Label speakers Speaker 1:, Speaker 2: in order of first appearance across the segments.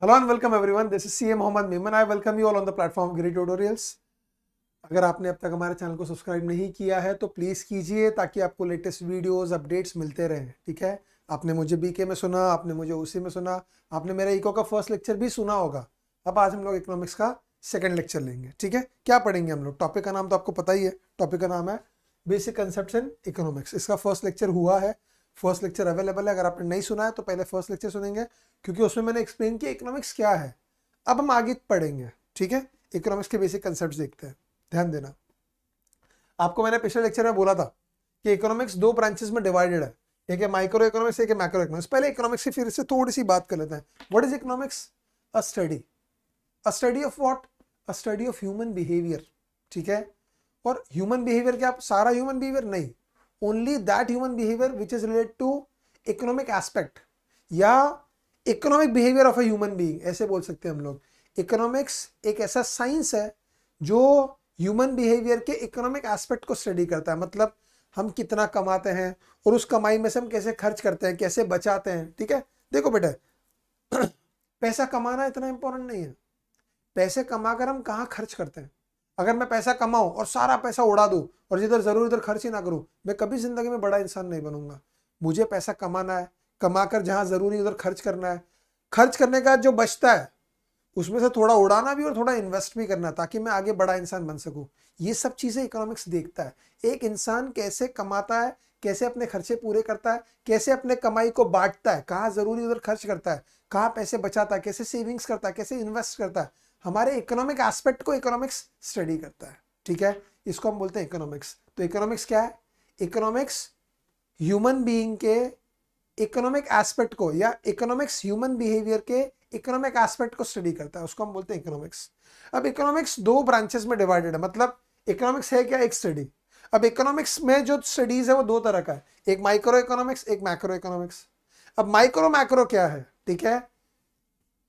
Speaker 1: Hello and welcome everyone. This is CA Mohammed Memon. I welcome you all on the platform Grid Tutorials. अगर आपने अब तक हमारे channel को subscribe नहीं किया है तो प्लीज़ कीजिए ताकि आपको लेटेस्ट वीडियोस अपडेट्स मिलते रहें। ठीक है, आपने मुझे बीके में सुना, आपने मुझे उसी में सुना, आपने मेरा इको का फर्स्ट लेक्चर भी सुना होगा। अब आज हम लोग इकोनॉमिक्स का सेकंड लेक्चर लेंगे। ठीक है, क्या पढ़ेंगे हम लोग? टॉपिक का नाम तो आपको पता ही है। टॉपिक का नाम है बेसिक कंसेप्ट्स इन इकोनॉमिक्स। इसका फर्स्ट लेक्चर हुआ है, फर्स्ट लेक्चर अवेलेबल है। अगर आपने नहीं सुना है तो पहले फर्स्ट लेक्चर सुनेंगे, क्योंकि उसमें मैंने एक्सप्लेन किया इकोनॉमिक्स क्या है। अब हम आगे पढ़ेंगे। ठीक है, इकोनॉमिक्स के बेसिक कंसेप्ट्स देखते हैं, ध्यान देना। आपको मैंने पिछले लेक्चर में बोला था कि इकोनॉमिक्स दो ब्रांचेस में डिवाइडेड है, एक है माइक्रो इकोनॉमिक्स, एक है मैक्रो इकोनॉमिक्स। पहले इकोनॉमिक्स की फिर से थोड़ी सी बात कर लेते हैं। What is economics? A study of what? A study of human behaviour. ठीक है, और ह्यूमन बिहेवियर क्या? सारा ह्यूमन बिहेवियर नहीं, only that human behaviour which is related to economic aspect या economic behaviour of a human being, ऐसे बोल सकते हैं हम लोग। इकोनॉमिक्स एक ऐसा साइंस है जो ह्यूमन बिहेवियर के इकोनॉमिक एस्पेक्ट को स्टडी करता है। मतलब हम कितना कमाते हैं और उस कमाई में से हम कैसे खर्च करते हैं, कैसे बचाते हैं। ठीक है, देखो बेटा, पैसा कमाना इतना इंपॉर्टेंट नहीं है, पैसे कमाकर हम कहाँ खर्च करते हैं। अगर मैं पैसा कमाऊं और सारा पैसा उड़ा दूं और जिधर जरूर उधर खर्च ही ना करूं, मैं कभी जिंदगी में बड़ा इंसान नहीं बनूंगा। मुझे पैसा कमाना है, कमाकर जहां जरूरी उधर खर्च करना है। खर्च करने का जो बचता है उसमें से थोड़ा उड़ाना भी और थोड़ा इन्वेस्ट भी करना, ताकि मैं आगे बड़ा इंसान बन सकूं। ये सब चीजें इकोनॉमिक्स देखता है। एक इंसान कैसे कमाता है, कैसे अपने खर्चे पूरे करता है, कैसे अपने कमाई को बांटता है, कहाँ जरूरी उधर खर्च करता है, कहाँ पैसे बचाता है, कैसे सेविंग्स करता है, कैसे इन्वेस्ट करता है, हमारे इकोनॉमिक एस्पेक्ट को इकोनॉमिक्स स्टडी करता है। ठीक है, इसको हम बोलते हैं इकोनॉमिक्स। तो इकोनॉमिक्स क्या है? इकोनॉमिक्स ह्यूमन बीइंग के इकोनॉमिक एस्पेक्ट को या इकोनॉमिक्स ह्यूमन बिहेवियर के इकोनॉमिक एस्पेक्ट को स्टडी करता है, उसको हम बोलते हैं इकोनॉमिक्स। अब इकोनॉमिक्स दो ब्रांचेस में डिवाइडेड है, मतलब इकोनॉमिक्स है क्या? एक स्टडी। अब इकोनॉमिक्स में जो स्टडीज है वो दो तरह का है, एक माइक्रो इकोनॉमिक्स, एक मैक्रो इकोनॉमिक्स। अब माइक्रो मैक्रो क्या है? ठीक है,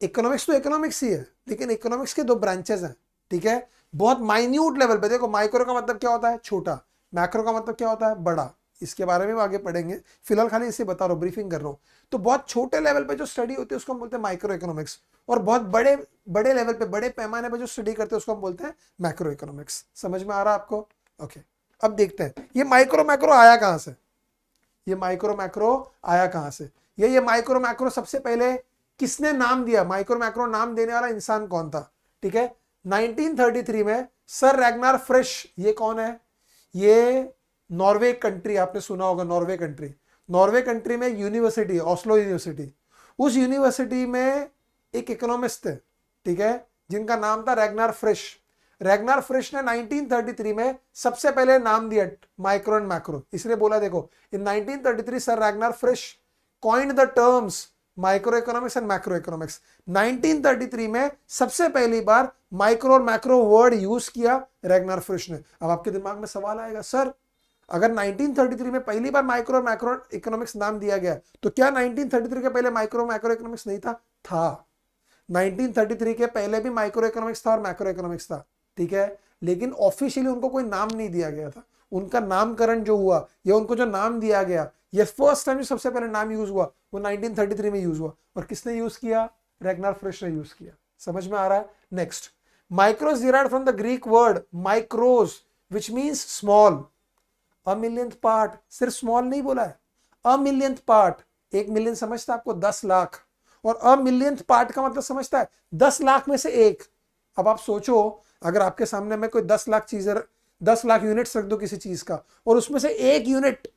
Speaker 1: इकोनॉमिक्स तो इकोनॉमिक्स ही है, लेकिन इकोनॉमिक्स के दो ब्रांचेस हैं। ठीक है, बहुत माइन्यूट लेवल पे। देखो, माइक्रो का मतलब क्या होता है? छोटा। मैक्रो का मतलब क्या होता है? बड़ा। इसके बारे में आगे पढ़ेंगे, फिलहाल खाली इसे बता रहा हूँ, ब्रीफिंग कर रहा हूँ। तो बहुत छोटे लेवल पे जो स्टडी होती है उसको हम बोलते हैं माइक्रो इकोनॉमिक्स, और बहुत बड़े बड़े लेवल पे, बड़े पैमाने पे जो स्टडी करते हैं उसको हम बोलते हैं मैक्रो इकोनॉमिक्स। समझ में आ रहा है आपको? ओके, अब देखते हैं ये माइक्रो मैक्रो आया कहां से। ये माइक्रो मैक्रो आया कहां से? ये माइक्रो मैक्रो सबसे पहले किसने नाम दिया? माइक्रो मैक्रो नाम देने वाला इंसान कौन था? ठीक है, 1933 में सर रैगनार फ्रिश। ये कौन है? ये नॉर्वे कंट्री, आपने सुना होगा नॉर्वे कंट्री। नॉर्वे कंट्री में यूनिवर्सिटी, ऑस्लो यूनिवर्सिटी, उस यूनिवर्सिटी में एक इकोनॉमिस्ट थे, ठीक है, जिनका नाम था रैगनार फ्रिश। रैगनार फ्रिश ने 1933 में सबसे पहले नाम दिया माइक्रो एंड मैक्रो। इसलिए बोला, देखो, in 1933 sir Ragnar Frisch coined the terms micro economics and macro economics. 1933 में सबसे पहली बार माइक्रो और मैक्रो वर्ड यूज किया रैगनार फ्रिश ने। अब आपके दिमाग में सवाल आएगा, सर अगर 1933 में पहली बार माइक्रो और मैक्रो इकोनॉमिक्स नाम दिया गया तो क्या 1933 के पहले माइक्रो मैक्रो इकोनॉमिक्स नहीं था? था। 1933 के पहले भी माइक्रो इकोनॉमिक्स था और मैक्रो इकोनॉमिक्स था। ठीक है, लेकिन ऑफिशियली उनको कोई नाम नहीं दिया गया था। उनका नामकरण जो हुआ या उनको जो नाम दिया गया, ये फर्स्ट टाइम जो सबसे पहले नाम यूज हुआ वो 1933 में यूज हुआ। और किसने यूज किया? रैगनार फ्रिश ने यूज किया। समझ में आ रहा है? Next, micros derived from the Greek word micros which means small. A millionth part, सिर्फ स्मॉल नहीं बोला है, अ मिलियंथ पार्ट। 1 मिलियन समझता है आपको 10 लाख, और अ मिलियंथ पार्ट का मतलब समझता है 10 लाख में से एक। अब आप सोचो, अगर आपके सामने मैं कोई 10 लाख चीजें, 10 लाख यूनिट्स रख दो किसी चीज का, और उसमें से एक यूनिट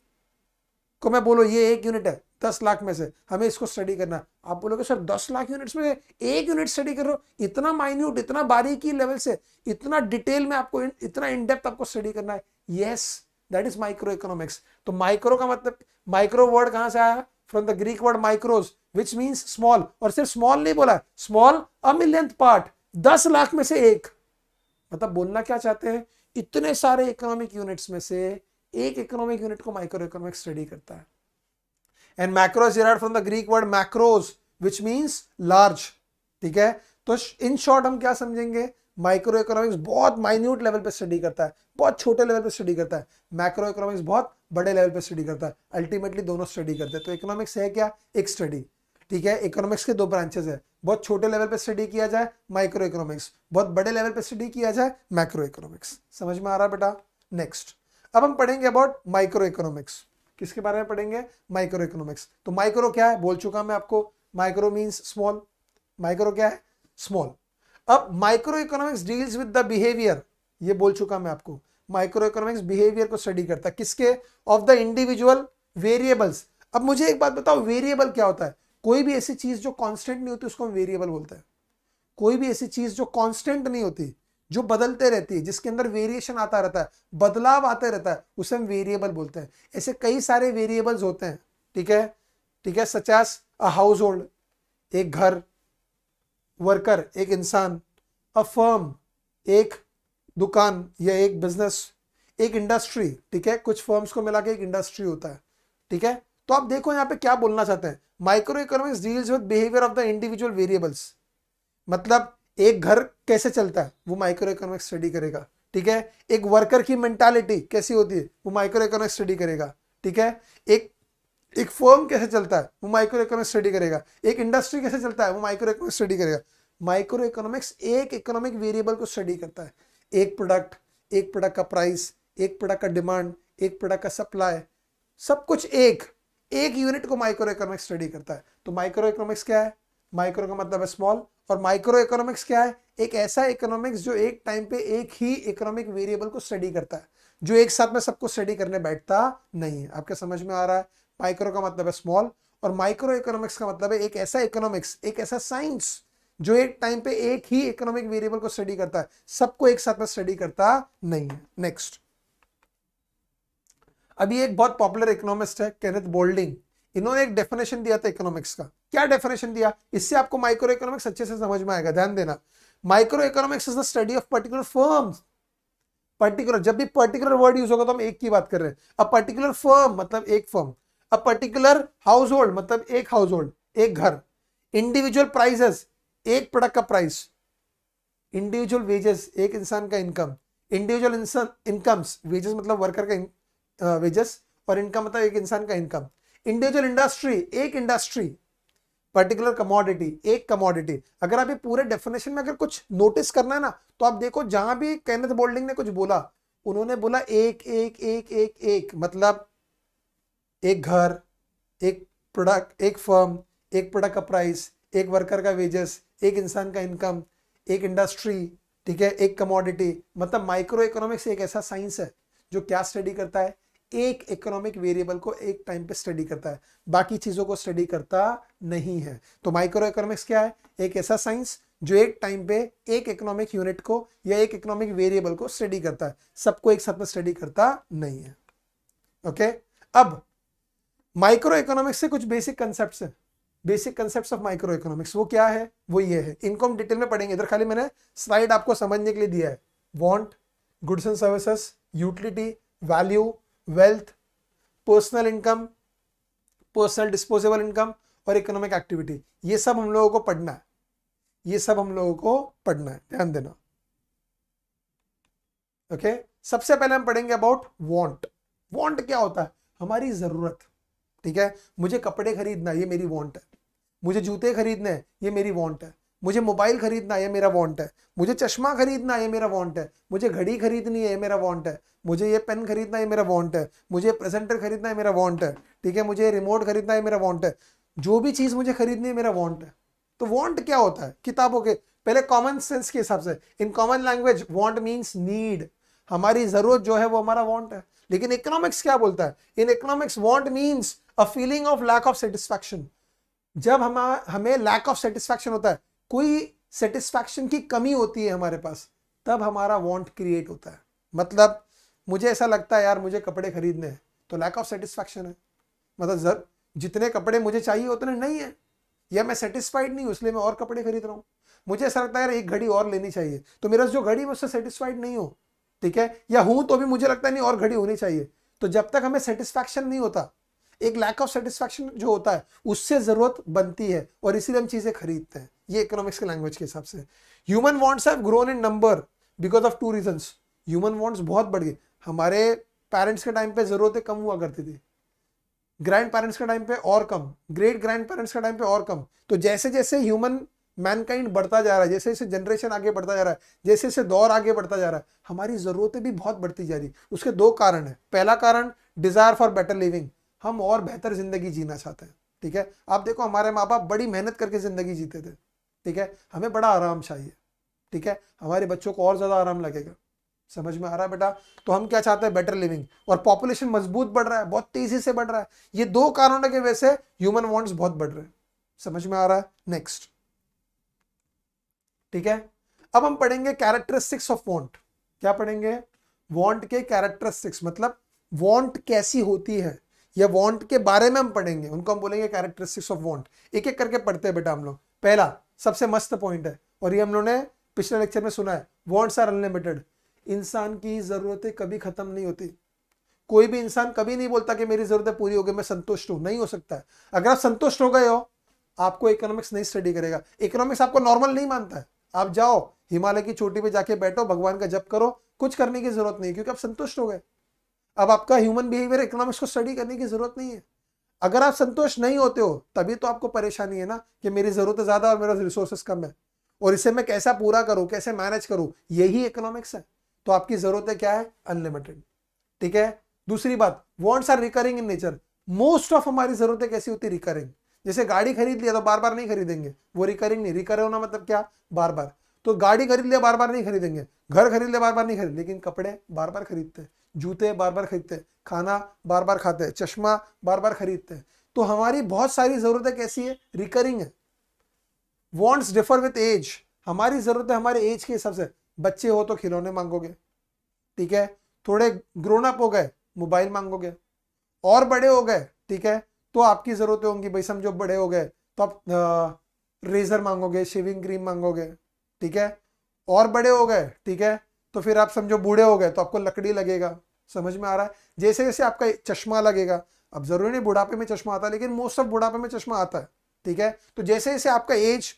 Speaker 1: को मैं बोलो ये एक यूनिट है 10 लाख में से, हमें इसको स्टडी करना है। आप बोलोगे सर 10 लाख यूनिट्स में एक यूनिट स्टडी कर रहे हो? इतना माइन्यूट, इतना बारीकी लेवल से, इतना डिटेल में आपको, इतना इन डेप्थ आपको स्टडी करना है? Yes, that is micro economics. तो माइक्रो का मतलब, माइक्रो वर्ड कहां से आया? From the Greek word micros which means small. और सिर्फ स्मॉल नहीं बोला, small a millionth part, 10 lakh में से एक। मतलब बोलना क्या चाहते हैं? इतने सारे इकोनॉमिक यूनिट्स में से एक इकोनॉमिक यूनिट को माइक्रो इकोनॉमिक्स स्टडी करता है। And macro is derived from the Greek word macros which means large. ठीक है, तो इन शॉर्ट हम क्या समझेंगे? माइक्रो इकोनॉमिक्स बहुत माइन्यूट लेवल पे स्टडी करता है, बहुत छोटे लेवल पे स्टडी करता है। मैक्रो इकोनॉमिक्स बहुत बड़े लेवल पे स्टडी करता है। अल्टीमेटली दोनों स्टडी करते हैं। तो इकोनॉमिक्स है क्या? एक स्टडी। ठीक है, इकोनॉमिक्स के दो ब्रांचेस है, बहुत छोटे लेवल पे स्टडी किया जाए माइक्रो इकोनॉमिक्स, बहुत बड़े लेवल पे स्टडी किया जाए मैक्रो इकोनॉमिक्स। समझ में आ रहा है बेटा? नेक्स्ट अब हम पढ़ेंगे अबाउट माइक्रो इकोनॉमिक्स। किसके बारे में पढ़ेंगे? Micro economics. तो माइक्रो क्या है बोल चुका मैं आपको, माइक्रो मींस स्मॉल। माइक्रो क्या है? स्मॉल। अब micro economics deals with the behaviour, ये बोल चुका मैं आपको, माइक्रो इकोनॉमिक्स बिहेवियर को स्टडी करता है, किसके? Of the individual variables. अब मुझे एक बात बताओ, वेरिएबल क्या होता है? कोई भी ऐसी चीज जो कांस्टेंट नहीं होती उसको हम वेरिएबल बोलते हैं। कोई भी ऐसी चीज जो कांस्टेंट नहीं होती, जो बदलते रहती है, जिसके अंदर वेरिएशन आता रहता है, बदलाव आते रहता है, उसे हम वेरिएबल बोलते हैं। ऐसे कई सारे वेरिएबल्स होते हैं, ठीक है, ठीक है, such as a household, एक घर, वर्कर एक इंसान, अ फर्म एक दुकान या एक बिजनेस, एक इंडस्ट्री, ठीक है, कुछ फर्म्स को मिला के एक इंडस्ट्री होता है, ठीक है। तो आप देखो यहाँ पे क्या बोलना चाहते हैं, micro economics deals with behaviour of the individual variables. मतलब एक घर कैसे चलता है वो माइक्रो इकोनॉमिक्स स्टडी करेगा, ठीक है। एक वर्कर की मेंटालिटी कैसी होती है वो माइक्रो इकोनॉमिक्स स्टडी करेगा, ठीक है। एक फर्म कैसे चलता है वो माइक्रो इकोनॉमिक्स स्टडी करेगा। एक इंडस्ट्री कैसे चलता है वो माइक्रो इकोनॉमिक्स स्टडी करेगा। माइक्रो इकोनॉमिक्स एक इकोनॉमिक वेरिएबल को स्टडी करता है, एक प्रोडक्ट का प्राइस, एक प्रोडक्ट का डिमांड, एक प्रोडक्ट का सप्लाई, सब कुछ एक यूनिट को माइक्रो इकोनॉमिक्स स्टडी करता है। तो माइक्रो इकोनॉमिक्स क्या है? माइक्रो का मतलब है स्मॉल, और माइक्रो इकोनॉमिक्स क्या है? एक ऐसा इकोनॉमिक्स जो एक टाइम पे एक ही इकोनॉमिक वेरिएबल को स्टडी करता है, जो एक साथ में सबको स्टडी करने बैठता नहीं है। आपके समझ में आ रहा है? माइक्रो का मतलब है स्मॉल, और माइक्रो इकोनॉमिक्स का मतलब है एक ऐसा इकोनॉमिक्स, एक ऐसा साइंस जो एक टाइम पे एक ही इकोनॉमिक वेरिएबल को स्टडी करता है, सबको एक साथ में स्टडी करता नहीं है। नेक्स्ट, अभी एक बहुत पॉपुलर इकोनॉमिस्ट है केनेथ बोल्डिंग, इन्होंने एक डेफिनेशन दिया था इकोनॉमिक्स का। क्या डेफिनेशन दिया? इससे आपको माइक्रो इकोनॉमिक्स अच्छे से समझ में आएगा, ध्यान देना। Micro economics is the study of particular firms. Particular, जब भी पर्टिकुलर वर्ड यूज होगा तो हम एक की बात कर रहे हैं। अ पर्टिकुलर फर्म मतलब एक firm, a particular house hold मतलब एक हाउस होल्ड, एक घर, इंडिविजुअल प्राइसेस एक प्रोडक्ट का प्राइस, इंडिविजुअल वेजेस एक इंसान का इनकम, इंडिविजुअल इनकम्स, वेजेस मतलब वर्कर का वेजेस, और इनकम मतलब एक इंसान का इनकम, इंडिविजुअल इंडस्ट्री एक इंडस्ट्री, पर्टिकुलर कमोडिटी एक कमोडिटी। अगर आप ये पूरे डेफिनेशन में अगर कुछ नोटिस करना है ना, तो आप देखो जहां भी केनेथ बोल्डिंग ने कुछ बोला, उन्होंने बोला एक एक एक एक एक, मतलब एक घर, एक प्रोडक्ट, एक फर्म, एक प्रोडक्ट का प्राइस, एक वर्कर का वेजेस, एक इंसान का इनकम, एक इंडस्ट्री, ठीक है, एक कमोडिटी। मतलब माइक्रो इकोनॉमिक्स एक ऐसा साइंस है जो क्या स्टडी करता है? एक इकोनॉमिक वेरिएबल को एक टाइम पे स्टडी करता है, बाकी चीजों को स्टडी करता नहीं है। तो माइक्रो इकोनॉमिक्स क्या है? एक ऐसा साइंस जो एक टाइम पे एक इकोनॉमिक यूनिट को या एक इकोनॉमिक वेरिएबल को स्टडी करता है, सबको एक साथ में स्टडी करता नहीं है। ओके, अब माइक्रो इकोनॉमिक्स से कुछ बेसिक कंसेप्ट्स हैं, basic concepts of micro economics. वो क्या है? वो ये है, इनको हम डिटेल में पढ़ेंगे। इधर खाली मैंने स्लाइड आपको समझने के लिए दिया है। Want, goods and services, utility, value, wealth, personal income, personal disposable income और इकोनॉमिक एक्टिविटी, ये सब हम लोगों को पढ़ना है, ये सब हम लोगों को पढ़ना है, ध्यान देना। ओके, सबसे पहले हम पढ़ेंगे अबाउट वांट। वांट क्या होता है? हमारी जरूरत, ठीक है। मुझे कपड़े खरीदना, ये मेरी वांट है। मुझे जूते खरीदने हैं, ये मेरी वांट है। मुझे मोबाइल खरीदना, ये मेरा वांट है। मुझे चश्मा खरीदना, ये मेरा वांट है। मुझे घड़ी खरीदनी है, ये मेरा वांट है। मुझे ये पेन खरीदना, ये मेरा वांट है। मुझे प्रेजेंटर खरीदना है, मेरा वांट है, ठीक है। मुझे रिमोट खरीदना है, मेरा वांट है। जो भी चीज मुझे खरीदनी है, मेरा वांट है। तो वांट क्या होता है? किताबों के पहले कॉमन सेंस के हिसाब से, in common language want means need, हमारी जरूरत जो है वो हमारा वांट है। लेकिन इकोनॉमिक्स क्या बोलता है? In economics want means a feeling of lack of satisfaction. जब हमें लैक ऑफ सेटिस्फैक्शन होता है, कोई सेटिस्फैक्शन की कमी होती है हमारे पास, तब हमारा वांट क्रिएट होता है। मतलब मुझे ऐसा लगता है यार मुझे कपड़े खरीदने हैं, तो लैक ऑफ सेटिस्फैक्शन है। मतलब जितने कपड़े मुझे चाहिए उतने नहीं है, या मैं सेटिस्फाइड नहीं हूं इसलिए मैं और कपड़े खरीद रहा हूं। मुझे ऐसा लगता है यार एक घड़ी और लेनी चाहिए, तो मेरा जो घड़ी मैं उससे सेटिस्फाइड नहीं हूं, ठीक है, या हूं तो भी मुझे लगता है नहीं और घड़ी होनी चाहिए। तो जब तक हमें सेटिस्फैक्शन नहीं होता, एक लैक ऑफ सेटिस्फैक्शन जो होता है, उससे जरूरत बनती है और इसीलिए हम चीजें खरीदते हैं। ये इकोनॉमिक्स के लैंग्वेज के हिसाब से। Human wants have grown in number because of 2 reasons. Human wants बहुत बढ़ गए। हमारे पेरेंट्स के टाइम पे जरूरतें कम हुआ करती थी, ग्रैंड पेरेंट्स के टाइम पे और कम, ग्रेट ग्रैंड पेरेंट्स के टाइम पे और कम। तो जैसे जैसे ह्यूमन मैनकाइंड बढ़ता जा रहा है, जैसे जैसे जनरेशन आगे बढ़ता जा रहा है, जैसे जैसे दौर आगे बढ़ता जा रहा है, हमारी जरूरतें भी बहुत बढ़ती जा रही। उसके दो कारण है। पहला कारण डिजायर फॉर बेटर लिविंग, हम और बेहतर जिंदगी जीना चाहते हैं। ठीक है, आप देखो हमारे माँ बाप बड़ी मेहनत करके जिंदगी जीते थे। ठीक है, हमें बड़ा आराम चाहिए। ठीक है, हमारे बच्चों को और ज्यादा आराम लगेगा। समझ में आ रहा है बेटा? तो हम क्या चाहते हैं? Better living. और पॉपुलेशन मजबूत बढ़ रहा है, बहुत तेजी से बढ़ रहा है। ये दो कारणों की वजह से ह्यूमन वांट्स बहुत बढ़ रहे हैं। समझ में आ रहा है? नेक्स्ट। ठीक है, अब हम पढ़ेंगे कैरेक्टरिस्टिक्स ऑफ वांट। क्या पढ़ेंगे? वांट के कैरेक्टरिस्टिक्स, मतलब वांट कैसी होती है या वांट के बारे में हम पढ़ेंगे, उनको हम बोलेंगे कैरेक्टरिस्टिक्स ऑफ वांट। एक एक करके पढ़ते हैं बेटा हम लोग। पहला सबसे मस्त पॉइंट है, और ये हम लोग ने पिछले लेक्चर में सुना है, वांट्स आर अनलिमिटेड। इंसान की जरूरतें कभी खत्म नहीं होती। कोई भी इंसान कभी नहीं बोलता कि मेरी जरूरतें पूरी हो गई, मैं संतुष्ट हूं। नहीं हो सकता है। अगर आप संतुष्ट हो गए हो, आपको इकोनॉमिक्स नहीं स्टडी करेगा। इकोनॉमिक्स आपको नॉर्मल नहीं मानता है। आप जाओ हिमालय की चोटी पे जाके बैठो, भगवान का जप करो, कुछ करने की जरूरत नहीं, क्योंकि आप संतुष्ट हो गए। अब आपका ह्यूमन बिहेवियर इकोनॉमिक्स को स्टडी करने की जरूरत नहीं है। अगर आप संतुष्ट नहीं होते हो, तभी तो आपको परेशानी है ना, कि मेरी जरूरतें ज्यादा और मेरा रिसोर्सेस कम है, और इसे मैं कैसा पूरा करूं, कैसे मैनेज करूं, यही इकोनॉमिक्स है। तो आपकी जरूरतें क्या है? अनलिमिटेड। ठीक है, दूसरी बात, wants are recurring in nature. Most of हमारी जरूरतें कैसी होती है? रिकरिंग। जैसे गाड़ी खरीद लिया तो बार बार नहीं खरीदेंगे, वो रिकरिंग नहीं। रिकर होना मतलब क्या? बार बार। तो गाड़ी खरीद लिया बार बार नहीं खरीदेंगे, घर खरीद लिया बार बार नहीं खरीद, लेकिन कपड़े बार बार खरीदते हैं, जूते बार बार खरीदते हैं, खाना बार बार खाते हैं, चश्मा बार बार खरीदते हैं। तो हमारी बहुत सारी जरूरतें कैसी है? रिकरिंग है। Wants differ with age. हमारी जरूरतें हमारे एज के हिसाब से, बच्चे हो तो खिलौने मांगोगे, ठीक है, थोड़े ग्रोन अप हो गए मोबाइल मांगोगे, और बड़े हो गए, ठीक है, तो आपकी जरूरतें होंगी, भाई समझो बड़े हो गए तो आप रेजर मांगोगे, शेविंग क्रीम मांगोगे, ठीक है, और बड़े हो गए, ठीक है, तो फिर आप समझो बूढ़े हो गए तो आपको लकड़ी लगेगा। समझ में आ रहा है? जैसे जैसे आपका चश्मा लगेगा, अब जरूरी नहीं बुढ़ापे में चश्मा आता है, लेकिन मोस्ट ऑफ बुढ़ापे में चश्मा आता है। ठीक है, तो जैसे जैसे आपका एज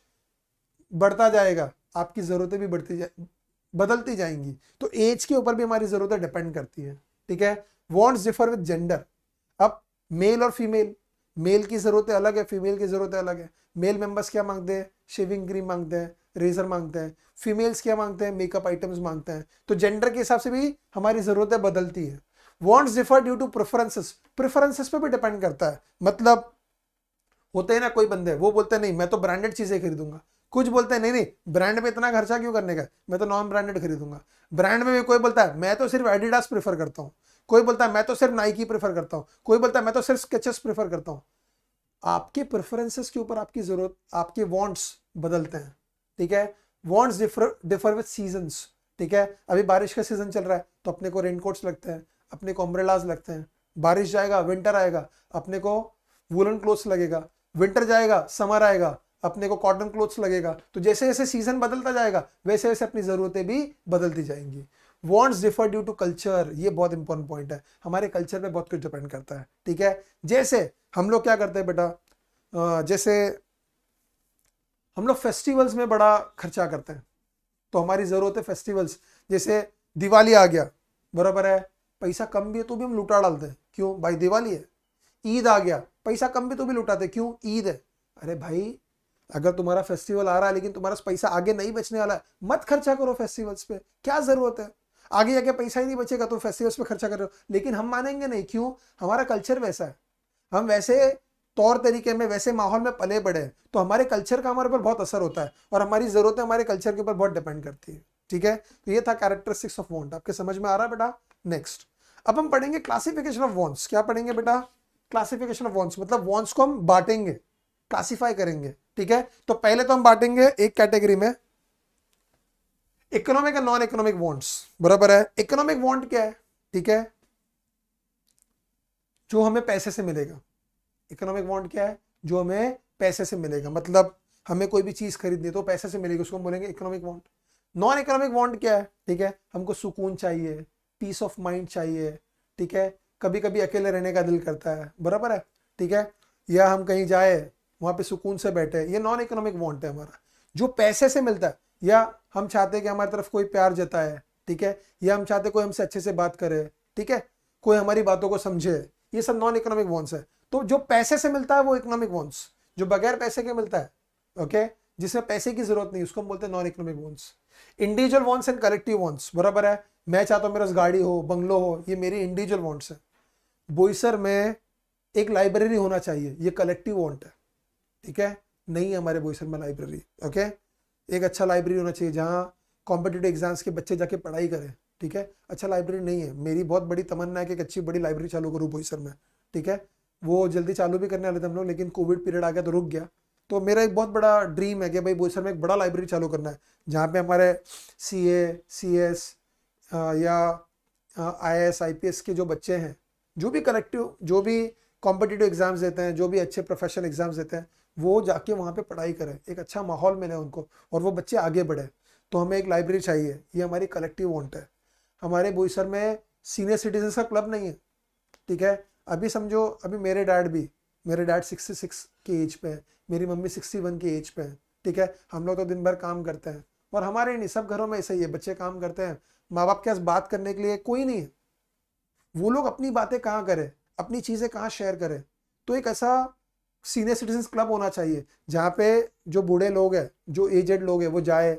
Speaker 1: बढ़ता जाएगा, आपकी जरूरतें भी बदलती जाएंगी। तो एज के ऊपर भी हमारी जरूरतें डिपेंड करती है। ठीक है, वांट्स डिफर विद जेंडर। अब मेल और फीमेल, मेल की जरूरतें अलग है, फीमेल की जरूरतें अलग है। मेल मेंबर्स क्या मांगते हैं? शेविंग क्रीम मांगते हैं, रेजर मांगते हैं। फीमेल्स क्या मांगते हैं? मेकअप आइटम्स मांगते हैं। तो जेंडर के हिसाब से भी हमारी जरूरतें बदलती है। Wants differ due to preferences. Preferences पे भी डिपेंड करता है। मतलब होते हैं ना कोई बंदे, वो बोलते हैं नहीं मैं तो ब्रांडेड चीजें खरीदूंगा। कुछ बोलते हैं नहीं नहीं ब्रांड में इतना खर्चा क्यों करने का, मैं तो नॉन ब्रांडेड खरीदूंगा। ब्रांड में भी कोई बोलता है मैं तो सिर्फ एडिडास प्रेफर करता हूँ, कोई बोलता है मैं तो सिर्फ नाइकी प्रेफर करता हूँ, कोई बोलता है मैं तो सिर्फ स्केचेस प्रेफर करता हूँ। आपके प्रेफरेंसेस के ऊपर आपकी जरूरत, आपके वांट्स बदलते हैं। ठीक है, वांट्स डिफर विद सीजन्स। ठीक है, अभी बारिश का सीजन चल रहा है तो अपने को रेनकोट्स लगते हैं, अपने को अम्ब्रेलाज लगते हैं। बारिश जाएगा, विंटर आएगा, अपने को वूलन क्लोथ्स लगेगा। विंटर जाएगा, समर आएगा, अपने को कॉटन क्लोथ्स लगेगा। तो जैसे जैसे सीजन बदलता जाएगा, वैसे वैसे अपनी जरूरतें भी बदलती जाएंगी। Wants differ due to culture. ये बहुत इंपॉर्टेंट पॉइंट है, हमारे कल्चर पे बहुत कुछ डिपेंड करता है। ठीक है, जैसे हम लोग क्या करते हैं बेटा, जैसे हम लोग फेस्टिवल्स में बड़ा खर्चा करते हैं, तो हमारी जरूरत है फेस्टिवल्स। जैसे दिवाली आ गया, बराबर है, पैसा कम भी है तो भी हम लुटा डालते हैं, क्यों भाई दिवाली है। ईद आ गया, पैसा कम भी तो भी लुटाते, क्यों ईद है। अरे भाई अगर तुम्हारा फेस्टिवल आ रहा है लेकिन तुम्हारा पैसा आगे नहीं बचने वाला है, मत खर्चा करो फेस्टिवल्स पे, क्या जरूरत है। आगे जाके पैसा ही नहीं बचेगा तो फेस्टिवल्स पे खर्चा कर रहे हो। लेकिन हम मानेंगे नहीं, क्यों, हमारा कल्चर वैसा है, हम वैसे तौर तरीके में, वैसे माहौल में पले बड़े हैं, तो हमारे कल्चर का हमारे ऊपर बहुत असर होता है, और हमारी जरूरतें हमारे कल्चर के ऊपर बहुत डिपेंड करती है। ठीक है, तो ये था कैरेक्टरिस्टिक्स ऑफ वांट। आपके समझ में आ रहा है बेटा? नेक्स्ट, अब हम पढ़ेंगे क्लासिफिकेशन ऑफ वांट्स। क्या पढ़ेंगे बेटा? क्लासिफिकेशन ऑफ वांट्स, मतलब वांट्स को हम बांटेंगे, क्लासिफाई करेंगे। ठीक है, तो पहले तो हम बांटेंगे एक कैटेगरी में, economic and non economic wants. बराबर है, इकोनॉमिक वांट क्या है? ठीक है, जो हमें पैसे से मिलेगा। इकोनॉमिक वांट क्या है? जो हमें पैसे से मिलेगा, मतलब हमें कोई भी चीज खरीदनी है तो पैसे से मिलेगी, उसको हम बोलेंगे economic want. Non economic want क्या है? ठीक है, हमको सुकून चाहिए, पीस ऑफ माइंड चाहिए, ठीक है, कभी कभी अकेले रहने का दिल करता है, बराबर है, ठीक है, या हम कहीं जाए वहां पे सुकून से बैठे, ये नॉन इकोनॉमिक वांट है हमारा, जो पैसे से मिलता है। या हम चाहते हैं कि हमारी तरफ कोई प्यार जताए, ठीक है, या हम चाहते कोई हमसे अच्छे से बात करे, ठीक है, कोई हमारी बातों को समझे, ये सब नॉन इकोनॉमिक वॉन्ट्स है। तो जो पैसे से मिलता है वो इकोनॉमिक वॉन्ट्स, जो बगैर पैसे के मिलता है, ओके, जिसमें पैसे की जरूरत नहीं, उसको हम बोलते हैं non economic wants. Individual wants and collective wants, बराबर है। मैं चाहता हूं मेरे पास गाड़ी हो, बंगलो हो, ये मेरी इंडिविजुअल वॉन्ट्स है। बोईसर में एक लाइब्रेरी होना चाहिए, ये कलेक्टिव वॉन्ट है, ठीक है। नहीं है हमारे बोईसर में लाइब्रेरी, ओके। एक अच्छा लाइब्रेरी होना चाहिए जहाँ कॉम्पिटिटिव एग्जाम्स के बच्चे जाके पढ़ाई करें, ठीक है। अच्छा लाइब्रेरी नहीं है, मेरी बहुत बड़ी तमन्ना है कि एक अच्छी बड़ी लाइब्रेरी चालू करूँ बोईसर में, ठीक है। वो जल्दी चालू भी करने वाले थे हम लोग, लेकिन कोविड पीरियड आ गया तो रुक गया। तो मेरा एक बहुत बड़ा ड्रीम है कि भाई बोईसर में एक बड़ा लाइब्रेरी चालू करना है, जहाँ पे हमारे CA CS या IAS IPS के जो बच्चे हैं, जो भी कलेक्टिव, जो भी कॉम्पिटिटिव एग्जाम्स देते हैं, जो भी अच्छे प्रोफेशनल एग्जाम्स देते हैं, वो जाके वहाँ पे पढ़ाई करें, एक अच्छा माहौल मिले उनको और वो बच्चे आगे बढ़े। तो हमें एक लाइब्रेरी चाहिए, ये हमारी कलेक्टिव वांट है। हमारे बोईसर में सीनियर सिटीजन का क्लब नहीं है, ठीक है। अभी समझो, अभी मेरे डैड 66 के एज पे है, मेरी मम्मी 61 के एज पे है, ठीक है। हम लोग तो दिन भर काम करते हैं, और हमारे नहीं, सब घरों में ऐसा ही है, बच्चे काम करते हैं, माँ बाप के पास बात करने के लिए कोई नहीं है। वो लोग अपनी बातें कहाँ करें, अपनी चीज़ें कहाँ शेयर करें। तो एक ऐसा सीनियर सिटीजन क्लब होना चाहिए जहाँ पे जो बूढ़े लोग हैं, जो एजेड लोग हैं, वो जाए,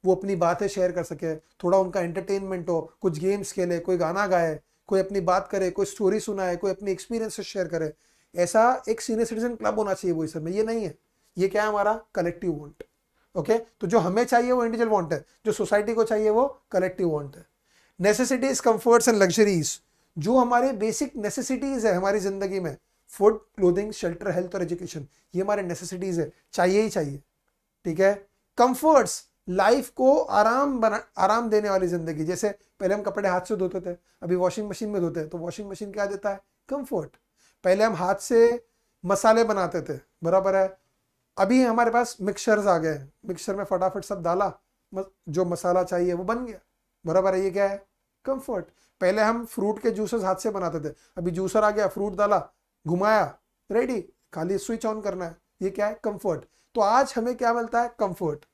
Speaker 1: वो अपनी बातें शेयर कर सके, थोड़ा उनका एंटरटेनमेंट हो, कुछ गेम्स खेले, कोई गाना गाए, कोई अपनी बात करे, कोई स्टोरी सुनाए, कोई अपनी एक्सपीरियंस शेयर करे। ऐसा एक सीनियर सिटीजन क्लब होना चाहिए बोईसर में। ये नहीं है, ये क्या है, हमारा कलेक्टिव वांट, ओके। तो जो हमें चाहिए वो इंडिविजुअल वांट है, जो सोसाइटी को चाहिए वो कलेक्टिव वांट है। नेसेसिटीज, कंफर्ट्स एंड लग्जरीज, जो हमारे बेसिक नेसेसिटीज है हमारी जिंदगी में, फूड, क्लोथिंग, शेल्टर, हेल्थ और एजुकेशन, ये हमारे नेसेसिटीज है, चाहिए ही चाहिए, ठीक है। कंफर्ट्स, लाइफ को आराम देने वाली जिंदगी, जैसे पहले हम कपड़े हाथ से धोते थे, अभी वॉशिंग मशीन में धोते हैं, तो वॉशिंग मशीन क्या देता है, कंफर्ट। पहले हम हाथ से मसाले बनाते थे, बराबर है, अभी हमारे पास मिक्सचर्स आ गए, मिक्सचर में फटाफट सब डाला, जो मसाला चाहिए वो बन गया, बराबर है। ये क्या है, कंफर्ट। पहले हम फ्रूट के जूसेस हाथ से बनाते थे, अभी जूसर आ गया, फ्रूट डाला, घुमाया, रेडी, खाली स्विच ऑन करना है, ये क्या है, कंफर्ट। तो आज हमें क्या मिलता है, कंफर्ट,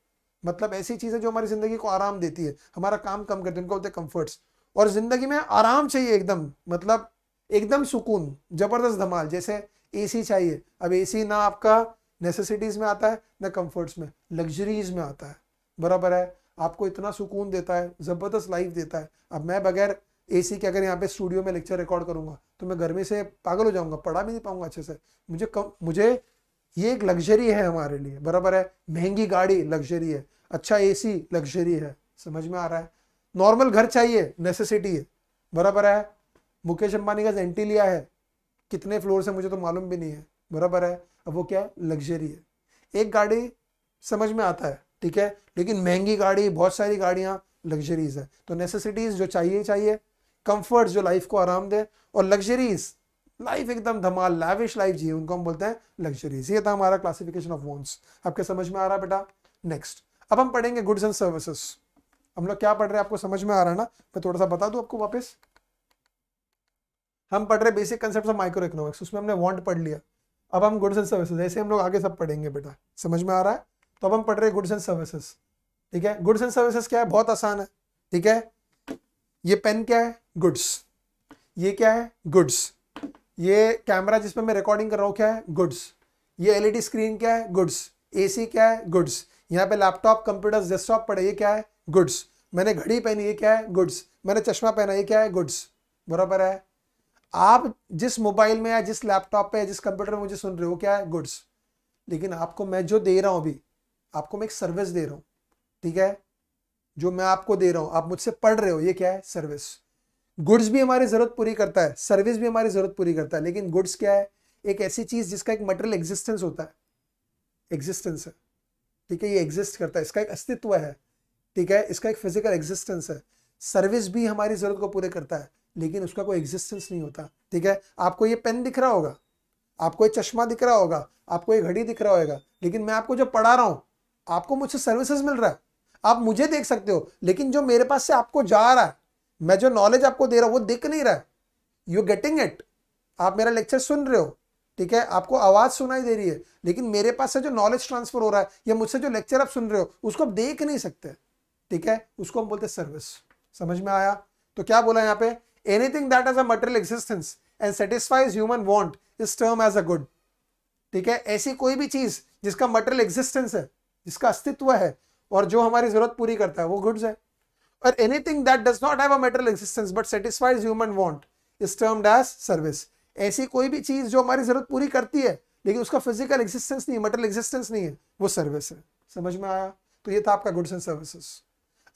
Speaker 1: मतलब ऐसी चीजें जो हमारी जिंदगी को आराम देती है, हमारा काम कम करती है, उनको बोलते हैं कंफर्ट्स। और जिंदगी में आराम चाहिए एकदम, मतलब एकदम सुकून, जबरदस्त धमाल, जैसे AC चाहिए। अब AC ना आपका नेसेसिटीज में आता है ना कंफर्ट्स में, लग्जरीज में आता है, बराबर है। आपको इतना सुकून देता है, जबरदस्त लाइफ देता है। अब मैं बगैर AC के अगर यहाँ पे स्टूडियो में लेक्चर रिकॉर्ड करूंगा तो मैं गर्मी से पागल हो जाऊंगा, पढ़ा भी नहीं पाऊंगा अच्छे से। मुझे ये एक लग्जरी है हमारे लिए, बराबर है। महंगी गाड़ी लग्जरी है, अच्छा AC लग्जरी है, समझ में आ रहा है। नॉर्मल घर चाहिए, नेसेसिटी है, बराबर है। मुकेश अंबानी का जेंटी लिया है, कितने फ्लोर से मुझे तो मालूम भी नहीं है, बराबर है। अब वो क्या है, लग्जरी है। एक गाड़ी समझ में आता है, ठीक है, लेकिन महंगी गाड़ी, बहुत सारी गाड़ियां लग्जरीज है। तो नेसेसिटीज जो चाहिए, कंफर्ट जो लाइफ को आराम दे, और लग्जरीज लाइफ एकदम धमाल, लैविश लाइफ जिए, उनको हम बोलते हैं लग्जरीज। ये था हमारा क्लासिफिकेशन ऑफ वांट्स। आपके समझ में आ रहा है बेटा। नेक्स्ट अब हम पढ़ेंगे गुड्स एंड सर्विसेज। हम लोग क्या पढ़ रहे हैं, आपको समझ में आ रहा है ना। मैं थोड़ा सा बता दूं आपको वापस। हम पढ़ रहे basic concept of micro economics, उसमें हमने वांट पढ़ लिया। अब हम गुड्स एंड सर्विसेज, ऐसे हम लोग आगे सब पढ़ेंगे बेटा, समझ में आ रहा है। तो अब हम पढ़ रहे हैं गुड्स एंड सर्विसेज, ठीक है। गुड्स एंड सर्विसेज क्या है, बहुत आसान है, ठीक है। ये पेन क्या है, गुड्स। ये क्या है, गुड्स। ये कैमरा जिसमें मैं रिकॉर्डिंग कर रहा हूँ क्या है, गुड्स। ये LED स्क्रीन क्या है, गुड्स। AC क्या है, गुड्स। यहाँ पे लैपटॉप, कंप्यूटर, डेस्कटॉप पड़े, ये क्या है, गुड्स। मैंने घड़ी पहनी, ये क्या है, गुड्स। मैंने चश्मा पहना, ये क्या है, गुड्स, बराबर है। आप जिस मोबाइल में या जिस लैपटॉप पे या जिस कंप्यूटर में मुझे सुन रहे हो, क्या है, गुड्स। लेकिन आपको मैं जो दे रहा हूं अभी, आपको मैं एक सर्विस दे रहा हूं, ठीक है। जो मैं आपको दे रहा हूं, आप मुझसे पढ़ रहे हो, ये क्या है, सर्विस। गुड्स भी हमारी जरूरत पूरी करता है, सर्विस भी हमारी जरूरत पूरी करता है। लेकिन गुड्स क्या है, एक ऐसी चीज जिसका एक मटेरियल एग्जिस्टेंस होता है, एग्जिस्टेंस है, ठीक है। ये एग्जिस्ट करता है, इसका एक अस्तित्व है, ठीक है, इसका एक फिजिकल एग्जिस्टेंस है। सर्विस भी हमारी जरूरत को पूरे करता है, लेकिन उसका कोई एग्जिस्टेंस नहीं होता, ठीक है। आपको ये पेन दिख रहा होगा, आपको ये चश्मा दिख रहा होगा, आपको ये घड़ी दिख रहा होगा, लेकिन मैं आपको जो पढ़ा रहा हूं, आपको मुझसे सर्विसेज मिल रहा है, आप मुझे देख सकते हो, लेकिन जो मेरे पास से आपको जा रहा है, मैं जो नॉलेज आपको दे रहा हूं वो दिख नहीं रहा है। यू गेटिंग इट, आप मेरा लेक्चर सुन रहे हो, ठीक है, आपको आवाज सुनाई दे रही है, लेकिन मेरे पास से जो नॉलेज ट्रांसफर हो रहा है या मुझसे जो लेक्चर आप सुन रहे हो उसको आप देख नहीं सकते, ठीक है। उसको हम बोलते हैं सर्विस। समझ में आया। तो क्या बोला यहाँ पे, anything that has a material existence and satisfies human want is term as a good. ठीक है, ऐसी कोई भी चीज जिसका मटेरियल एग्जिस्टेंस है, जिसका अस्तित्व है और जो हमारी जरूरत पूरी करता है, वो गुड्स है। और anything that does not have a material existence but satisfies human want is termed as service. ऐसी कोई भी चीज जो हमारी जरूरत पूरी करती है लेकिन उसका फिजिकल एग्जिस्टेंस नहीं है, मटेरियल एग्जिस्टेंस नहीं है, वो सर्विस है। समझ में आया? तो ये था आपका गुड्स एंड सर्विसेज।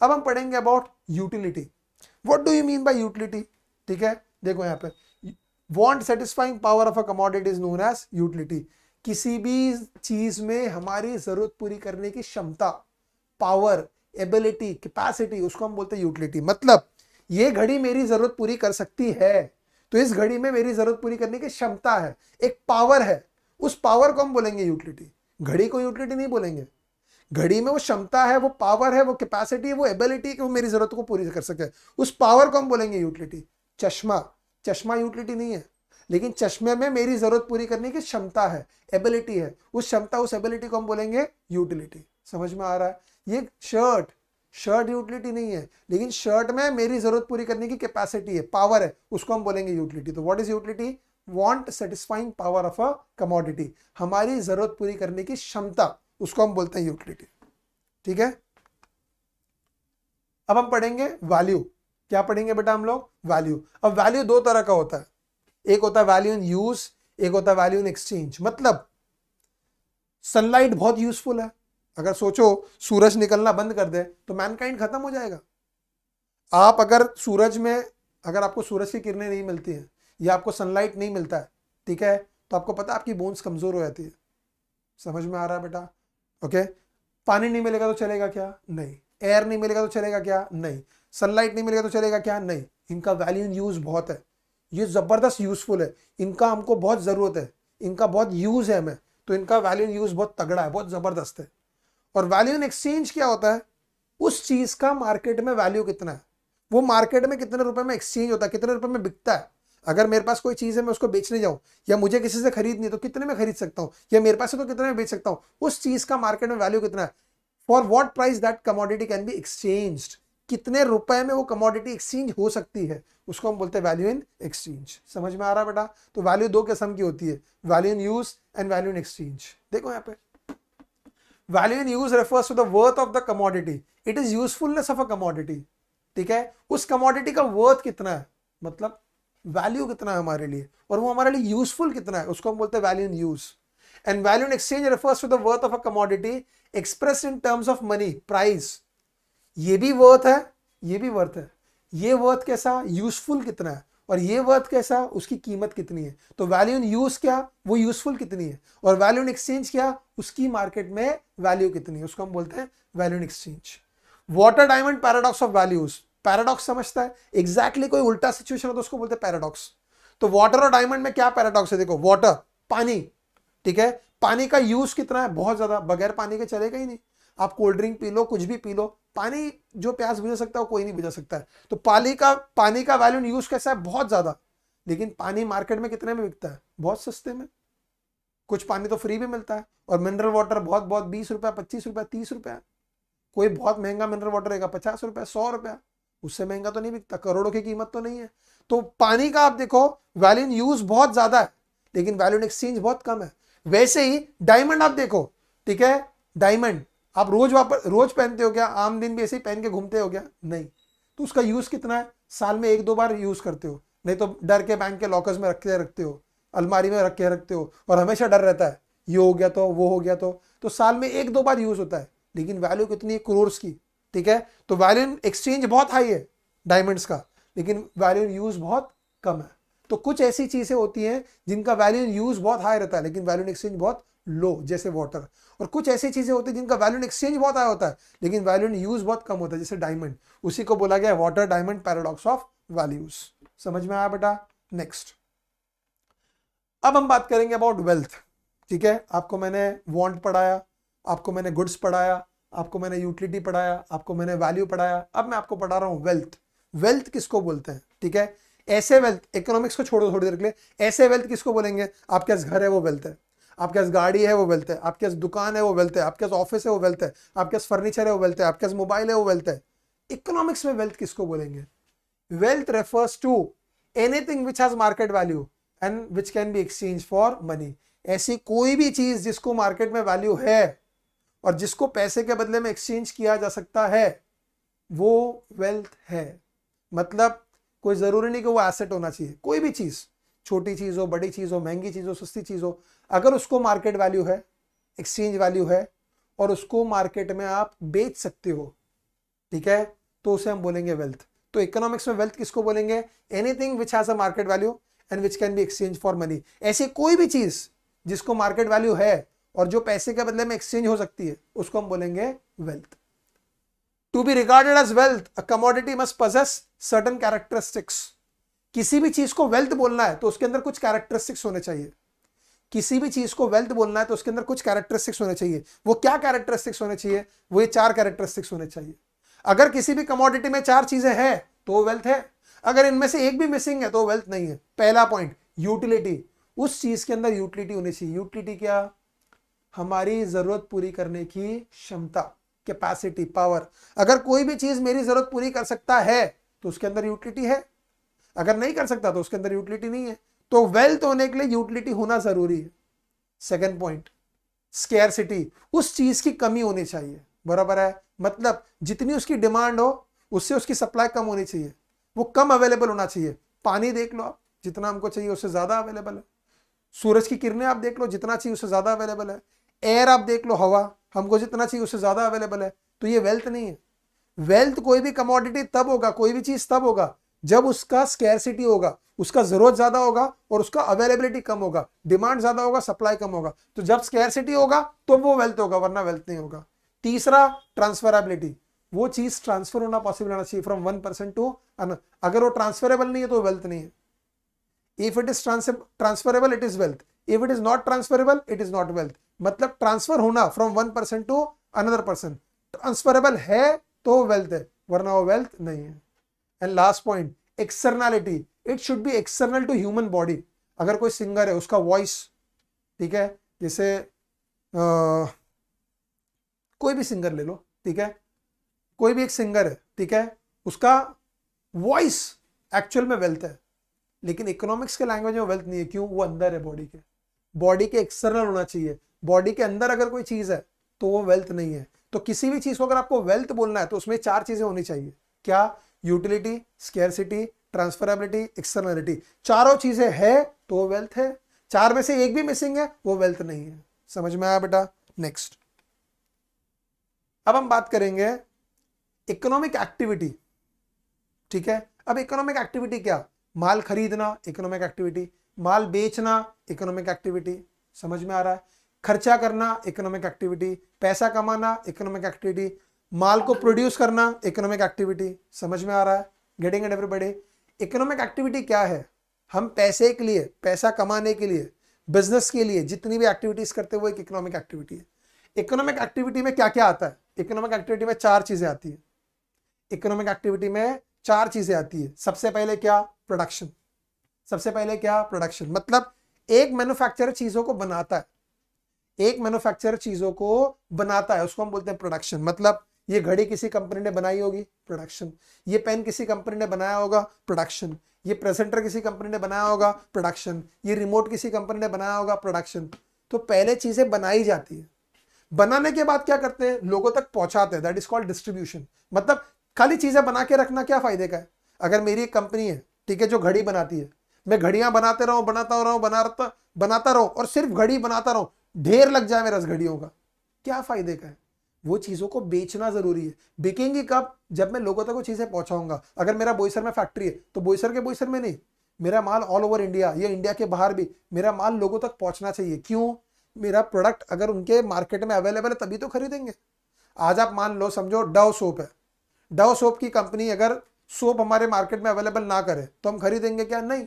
Speaker 1: अब हम पढ़ेंगे about utility. What do you mean by utility? ठीक है, देखो यहाँ पे want satisfying power of a commodity is known as utility. किसी भी चीज में हमारी जरूरत पूरी करने की क्षमता, पावर, एबिलिटी, कैपेसिटी, उसको हम बोलते हैं यूटिलिटी। मतलब ये घड़ी मेरी जरूरत पूरी कर सकती है, तो इस घड़ी में मेरी जरूरत पूरी करने की क्षमता है, एक पावर है, उस पावर को हम बोलेंगे यूटिलिटी। घड़ी को यूटिलिटी नहीं बोलेंगे। घड़ी में वो क्षमता है, वो पावर है, वो कैपेसिटी है, वो एबिलिटी है कि वो मेरी जरूरत को पूरी कर सके, उस पावर को हम बोलेंगे यूटिलिटी। चश्मा, चश्मा यूटिलिटी नहीं है, लेकिन चश्मे में मेरी जरूरत पूरी करने की क्षमता है, एबिलिटी है, उस क्षमता, उस एबिलिटी को हम बोलेंगे यूटिलिटी। समझ में आ रहा है? ये शर्ट, शर्ट यूटिलिटी नहीं है, लेकिन शर्ट में मेरी जरूरत पूरी करने की कैपेसिटी है, पावर है, उसको हम बोलेंगे यूटिलिटी। तो what is utility? Want satisfying power of a commodity, हमारी जरूरत पूरी करने की क्षमता, उसको हम बोलते हैं यूटिलिटी। ठीक है, अब हम पढ़ेंगे वैल्यू। क्या पढ़ेंगे बेटा हम लोग? वैल्यू। अब वैल्यू दो तरह का होता है, एक होता है वैल्यू इन यूज, एक होता है वैल्यू इन एक्सचेंज। मतलब सनलाइट बहुत यूजफुल है, अगर सोचो सूरज निकलना बंद कर दे तो मैनकाइंड खत्म हो जाएगा। आप अगर सूरज में, अगर आपको सूरज की किरणें नहीं मिलती हैं या आपको सनलाइट नहीं मिलता है, ठीक है, तो आपको पता है आपकी बोन्स कमजोर हो जाती है। समझ में आ रहा है बेटा? ओके, पानी नहीं मिलेगा तो चलेगा क्या? नहीं। एयर नहीं मिलेगा तो चलेगा क्या? नहीं। सनलाइट नहीं मिलेगा तो चलेगा क्या? नहीं। इनका वैल्यू इन यूज बहुत है, ये जबरदस्त यूजफुल है, इनका हमको बहुत जरूरत है, इनका बहुत यूज है हमें, तो इनका वैल्यू इन यूज बहुत तगड़ा है, बहुत जबरदस्त है। और वैल्यू इन एक्सचेंज क्या होता है? उस चीज का मार्केट में वैल्यू कितना है, वो मार्केट में कितने रुपए में एक्सचेंज होता है, कितने रुपए में बिकता है। अगर मेरे पास कोई चीज है, मैं उसको बेचने जाऊं या मुझे किसी से खरीदनी है तो कितने में खरीद सकता हूं, या मेरे पास है तो कितने में बेच सकता हूं, उस चीज का मार्केट में वैल्यू कितना है। For what price that commodity can be exchanged, कितने रुपए में वो कमोडिटी एक्सचेंज हो सकती है, उसको हम बोलते हैं वैल्यू इन एक्सचेंज। समझ में आ रहा है बेटा? तो वैल्यू दो किस्म की होती है, value in use and value in exchange. देखो यहाँ पे, value in use refers to the worth of the commodity, it is usefulness of a commodity. ठीक है, उस कमोडिटी का वर्थ कितना है, मतलब वैल्यू कितना है हमारे लिए, और वो हमारे लिए यूजफुल कितना है, उसको हम बोलते हैं value in use. And value in exchange refers to the worth of a commodity expressed in terms of money, price. ये भी वर्थ है, ये भी वर्थ है। ये वर्थ कैसा, यूजफुल कितना है, और ये वर्थ कैसा, उसकी कीमत कितनी है। तो वैल्यू इन यूज क्या, वो यूजफुल कितनी है, और वैल्यू इन एक्सचेंज क्या, उसकी मार्केट में वैल्यू कितनी है, उसको हम बोलते हैं value in exchange. Water diamond paradox of values, paradox समझता है? एग्जैक्टली कोई उल्टा सिचुएशन हो तो उसको बोलते हैं पैराडॉक्स। तो वाटर और डायमंड में क्या पैराडॉक्स है? देखो, वाटर, पानी, ठीक है, पानी का यूज कितना है, बहुत ज्यादा, बगैर पानी के चलेगा ही नहीं। आप कोल्ड ड्रिंक पी लो, कुछ भी पी लो, पानी जो प्यास बुझा सकता है वो कोई नहीं बुझा सकता है। तो पानी का वैल्यू यूज कैसा है, बहुत ज्यादा। लेकिन पानी मार्केट में कितने में बिकता है, बहुत सस्ते में। कुछ पानी तो फ्री भी मिलता है, और मिनरल वाटर बहुत बहुत 20 रुपया, 25 रुपया, 30 रुपया। कोई बहुत महंगा मिनरल वाटर रहेगा 50 रुपया, 100 रुपया, उससे महंगा तो नहीं बिकता, करोड़ों की कीमत तो नहीं है। तो पानी का आप देखो वैल्यू इन यूज बहुत ज्यादा है, लेकिन वैल्यू इन एक्सचेंज बहुत कम है। वैसे ही डायमंड आप देखो, ठीक है, डायमंड आप रोज पहनते हो क्या? आम दिन भी ऐसे ही पहन के घूमते हो क्या? नहीं। तो उसका यूज कितना है? साल में 1-2 बार यूज करते हो, नहीं तो डर के बैंक के लॉकर्स में रखते हो, अलमारी में रख के रखते हो, और हमेशा डर रहता है ये हो गया तो वो हो गया तो साल में 1-2 बार यूज होता है, लेकिन वैल्यू कितनी है, करोड़ की। ठीक है, तो वैल्यू इन एक्सचेंज बहुत हाई है डायमंड्स का, लेकिन वैल्यू इन यूज बहुत कम है। तो कुछ ऐसी चीजें होती हैं जिनका वैल्यू इन यूज बहुत हाई रहता है, लेकिन वैल्यू इन एक्सचेंज बहुत लो, जैसे वाटर। और कुछ ऐसी चीजें होती हैं जिनका वैल्यू इन एक्सचेंज बहुत हाई होता है, लेकिन वैल्यू इन यूज बहुत कम होता है, जैसे डायमंड। उसी को बोला गया water diamond paradox of values. समझ में आया बेटा? नेक्स्ट, अब हम बात करेंगे अबाउट वेल्थ। ठीक है, आपको मैंने वांट पढ़ाया, आपको मैंने गुड्स पढ़ाया, आपको मैंने यूटिलिटी पढ़ाया, आपको मैंने वैल्यू पढ़ाया, अब मैं आपको पढ़ा रहा हूं वेल्थ। वेल्थ किसको बोलते हैं? ठीक है, ऐसे वेल्थ, इकोनॉमिक्स को छोड़ो थोड़ी देर के लिए, ऐसे वेल्थ किसको बोलेंगे? आपके पास घर है वो वेल्थ है, आपके पास गाड़ी है वो वेल्थ है, आपके पास दुकान है वो वेल्थ है, आपके पास ऑफिस है वो वेल्थ है, आपके पास फर्नीचर है वो वेल्थ है, आपके पास मोबाइल है वो वेल्थ है। इकोनॉमिक्स में वेल्थ किसको बोलेंगे? Wealth refers to anything which has market value, and which can be exchange for money. ऐसी कोई भी चीज जिसको मार्केट में वैल्यू है और जिसको पैसे के बदले में एक्सचेंज किया जा सकता है वो वेल्थ है। मतलब कोई जरूरी नहीं कि वो एसेट होना चाहिए, कोई भी चीज, छोटी चीज हो, बड़ी चीज हो, महंगी चीज हो, सस्ती चीज हो, अगर उसको मार्केट वैल्यू है, एक्सचेंज वैल्यू है और उसको मार्केट में आप बेच सकते हो, ठीक है, तो उसे हम बोलेंगे वेल्थ। तो इकोनॉमिक्स में वेल्थ किसको बोलेंगे? Anything which has a market value and which can be exchange for money. ऐसी कोई भी चीज जिसको मार्केट वैल्यू है और जो पैसे के बदले में एक्सचेंज हो सकती है उसको हम बोलेंगे wealth. To be regarded as wealth a commodity must possess certain characteristics. किसी भी चीज को वेल्थ बोलना है तो उसके अंदर कुछ कैरेक्टरिस्टिक्स होने चाहिए। किसी भी चीज को वेल्थ बोलना है तो उसके अंदर कुछ कैरेक्टरिस्टिक्स होने चाहिए। वो क्या कैरेक्टरिस्टिक्स होने चाहिए? वो ये 4 कैरेक्टरिस्टिक्स होने चाहिए। अगर किसी भी कमोडिटी में 4 चीजें हैं तो वो वेल्थ है। अगर इनमें से एक भी मिसिंग है तो वो वेल्थ नहीं है। पहला पॉइंट, यूटिलिटी। उस चीज के अंदर यूटिलिटी होनी चाहिए। यूटिलिटी क्या? हमारी जरूरत पूरी करने की क्षमता, कैपेसिटी, पावर। अगर कोई भी चीज मेरी जरूरत पूरी कर सकता है तो उसके अंदर यूटिलिटी है, अगर नहीं कर सकता तो उसके अंदर यूटिलिटी नहीं है। तो वेल्थ होने के लिए यूटिलिटी होना जरूरी है। Second point, scarcity. उस चीज की कमी होनी चाहिए, बराबर है, मतलब जितनी उसकी डिमांड हो उससे उसकी सप्लाई कम होनी चाहिए, वो कम अवेलेबल होना चाहिए। पानी देख लो आप, जितना हमको चाहिए उससे ज्यादा अवेलेबल है। सूरज की किरणें आप देख लो, जितना चाहिए उससे ज्यादा अवेलेबल है। एयर आप देख लो, हवा, हमको जितना चाहिए उससे ज्यादा अवेलेबल है। तो ये वेल्थ नहीं है। वेल्थ कोई भी कमोडिटी तब होगा, कोई भी चीज तब होगा जब उसका स्कैरसिटी होगा, उसका जरूरत ज्यादा होगा और उसका अवेलेबिलिटी कम होगा, डिमांड ज्यादा होगा, सप्लाई कम होगा। तो जब स्कैरसिटी होगा तो वो वेल्थ होगा, वरना वेल्थ नहीं होगा। तीसरा, ट्रांसफरेबिलिटी। वो चीज ट्रांसफर होना पॉसिबल होना चाहिए from one person to another. अगर वो ट्रांसफरेबल नहीं है तो वेल्थ नहीं है। If it is transferable it is wealth, if it is not transferable it is not wealth. मतलब ट्रांसफर होना from one person to another person, transferable है तो वेल्थ है, वरना वो वेल्थ नहीं है। And last point, externality. It should be external to human body. अगर कोई सिंगर है, उसका वॉइस, ठीक है, जैसे कोई भी सिंगर ले लो, ठीक है, कोई भी एक सिंगर है, ठीक है, उसका वॉइस एक्चुअल में वेल्थ है, लेकिन इकोनॉमिक्स के लैंग्वेज में वेल्थ नहीं है। क्यों? वो अंदर है बॉडी के, बॉडी के एक्सटर्नल होना चाहिए। बॉडी के अंदर अगर कोई चीज है तो वो वेल्थ नहीं है। तो किसी भी चीज को अगर आपको वेल्थ बोलना है तो उसमें 4 चीजें होनी चाहिए। क्या? Utility, scarcity, transferability, externality. चारों चीजें है तो वो वेल्थ है। 4 में से एक भी मिसिंग है वो वेल्थ नहीं है। समझ में आया बेटा? नेक्स्ट, अब हम बात करेंगे इकोनॉमिक एक्टिविटी, ठीक है। अब इकोनॉमिक एक्टिविटी क्या? माल खरीदना इकोनॉमिक एक्टिविटी, माल बेचना इकोनॉमिक एक्टिविटी, समझ में आ रहा है? खर्चा करना इकोनॉमिक एक्टिविटी, पैसा कमाना इकोनॉमिक एक्टिविटी, माल को प्रोड्यूस करना इकोनॉमिक एक्टिविटी, समझ में आ रहा है? Getting it everybody? Economic activity क्या है? हम पैसे के लिए, पैसा कमाने के लिए, बिजनेस के लिए जितनी भी एक्टिविटीज करते हैं वो एक इकोनॉमिक एक्टिविटी है। इकोनॉमिक एक्टिविटी में क्या क्या आता है? इकोनॉमिक एक्टिविटी में 4 चीजें आती है। इकोनॉमिक एक्टिविटी में 4 चीजें आती है। सबसे पहले क्या? प्रोडक्शन। सबसे पहले क्या? प्रोडक्शन। मतलब एक मैन्युफैक्चरर चीजों को बनाता है, एक मैन्युफैक्चरर चीजों को बनाता है, उसको हम बोलते हैं प्रोडक्शन। मतलब ये घड़ी किसी कंपनी ने बनाई होगी, प्रोडक्शन। ये पेन किसी कंपनी ने बनाया होगा, प्रोडक्शन। ये प्रेजेंटर किसी कंपनी ने बनाया होगा, प्रोडक्शन। ये रिमोट किसी कंपनी ने बनाया होगा, प्रोडक्शन। तो पहले चीजें बनाई जाती है, बनाने के बाद क्या करते हैं? लोगों तक पहुंचाते हैं, दैट इज कॉल्ड डिस्ट्रीब्यूशन। मतलब खाली चीजें बना के रखना क्या फायदे का है? अगर मेरी एक कंपनी है, ठीक है, जो घड़ी बनाती है, मैं घड़ियां बनाते रहूं, बनाता रहूं और सिर्फ घड़ी बनाता रहूं, ढेर लग जाए मेरे घड़ियों का, क्या फायदे का है? वो चीजों को बेचना जरूरी है। बिकेंगी कब? जब मैं लोगों तक वो चीजें पहुंचाऊंगा। अगर मेरा बोईसर में फैक्ट्री है तो बोईसर के बोईसर में नहीं, मेरा माल ऑल ओवर इंडिया या इंडिया के बाहर भी मेरा माल लोगों तक पहुंचना चाहिए। क्यों? मेरा प्रोडक्ट अगर उनके मार्केट में अवेलेबल है तभी तो खरीदेंगे। आज आप मान लो, समझो डव सोप है, डव सोप की कंपनी अगर सोप हमारे मार्केट में अवेलेबल ना करे तो हम खरीदेंगे क्या? नहीं।